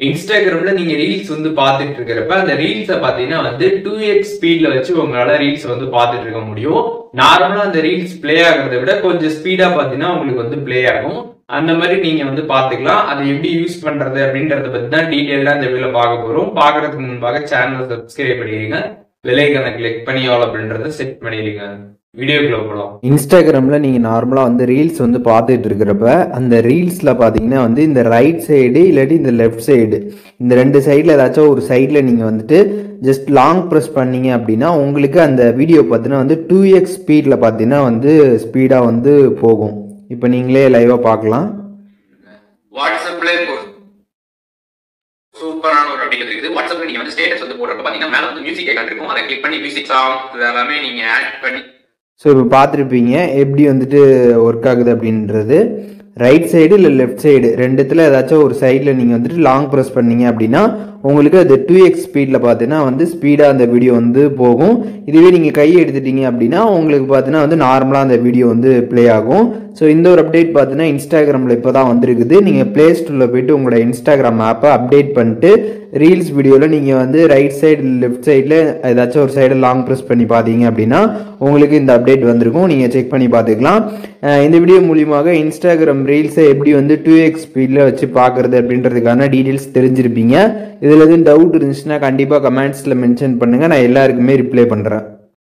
இன்ஸ்டாகிராம்ல நீங்க ரீல்ஸ் வந்து பார்த்துட்டு இருக்கிறப்ப அந்த ரீல்ஸை பாத்தீங்கன்னா வந்து 2x ஸ்பீட்ல வச்சு உங்களால ரீல்ஸ் வந்து பார்த்துட்டு இருக்க முடியும். நார்மலா அந்த ரீல்ஸ் பிளே ஆகுறதை விட கொஞ்சம் ஸ்பீடா பாத்தீங்கன்னா உங்களுக்கு வந்து பிளே ஆகும். அந்த மாதிரி நீங்க வந்து பாத்துக்கலாம். அதை எப்படி யூஸ் பண்றது அப்படின்றத பத்தி தான் டீடைலா இந்த வீடியோல பார்க்க போறோம். பாக்குறதுக்கு முன்பாக சேனலை சப்ஸ்கிரைப் பண்ணிடுங்க, பெல் ஐகானை கிளிக் பண்ணி ஆல் அப்படின்றத செட் பண்ணிடுங்க. வீடியோக்குள்ள போகலாம். இன்ஸ்டாகிராமில் நீங்கள் நார்மலாக வந்து ரீல்ஸ் வந்து பார்த்துட்டு இருக்கிறப்ப அந்த ரீல்ஸில் பார்த்தீங்கன்னா வந்து இந்த ரைட் சைடு இல்லாட்டி இந்த லெஃப்ட் சைடு இந்த ரெண்டு சைடில் ஏதாச்சும் ஒரு சைடில் நீங்கள் வந்துட்டு ஜஸ்ட் லாங் ப்ரெஸ் பண்ணீங்க அப்படின்னா உங்களுக்கு அந்த வீடியோ பார்த்தீங்கன்னா வந்து 2x ஸ்பீடில் பார்த்தீங்கன்னா வந்து ஸ்பீடாக வந்து போகும். இப்போ நீங்களே லைவாக பார்க்கலாம். வாட்ஸ்அப்ல சூப்பரான ஒரு அப்டேட் இருக்குது. வாட்ஸ்அப்ல நீங்க வந்து ஸ்டேட்டஸ் வந்து போடுறப்ப பாத்தீங்கன்னா மேல வந்து மியூசிக் ஐகான் இருக்கும். அதை கிளிக் பண்ணி மியூசிக் சாங் எல்லாமே நீங்க ஆட் பண்ணி ஸோ இப்போ பார்த்துருப்பீங்க எப்படி வந்துட்டு ஒர்க் ஆகுது அப்படின்றது. ரைட் சைடு இல்லை லெஃப்ட் சைடு ரெண்டுத்தில் ஏதாச்சும் ஒரு சைடில் நீங்கள் வந்துட்டு லாங் ப்ரெஸ் பண்ணீங்க அப்படின்னா உங்களுக்கு அது 2x ஸ்பீடில் பார்த்தீங்கன்னா வந்து ஸ்பீடாக அந்த வீடியோ வந்து போகும். இதுவே நீங்கள் கையை எடுத்துட்டீங்க அப்படின்னா உங்களுக்கு பார்த்தீங்கன்னா வந்து நார்மலாக அந்த வீடியோ வந்து ப்ளே ஆகும். ஸோ இந்த ஒரு அப்டேட் பார்த்தீங்கன்னா இன்ஸ்டாகிராமில் இப்போ தான் வந்துருக்குது. நீங்கள் ப்ளே ஸ்டோரில் போய்ட்டு உங்களோட இன்ஸ்டாகிராம் ஆப்பை அப்டேட் பண்ணிட்டு ரீல்ஸ் வீடியோவில் நீங்கள் வந்து ரைட் சைடு லெஃப்ட் சைடில் ஏதாச்சும் ஒரு சைடில் லாங் ப்ரெஸ் பண்ணி பார்த்தீங்க அப்படின்னா உங்களுக்கு இந்த அப்டேட் வந்திருக்கும். நீங்கள் செக் பண்ணி பார்த்துக்கலாம். இந்த வீடியோ மூலியமாக இன்ஸ்டாகிராம் ரீல்ஸை எப்படி வந்து 2x ஸ்பீடில் வச்சு பார்க்குறது அப்படின்றதுக்கான டீட்டெயில்ஸ் தெரிஞ்சிருப்பீங்க. இதில் எதுவும் டவுட் இருந்துச்சுன்னா கண்டிப்பாக கமெண்ட்ஸில் மென்ஷன் பண்ணுங்கள். நான் எல்லாருக்குமே ரிப்ளை பண்ணுறேன்.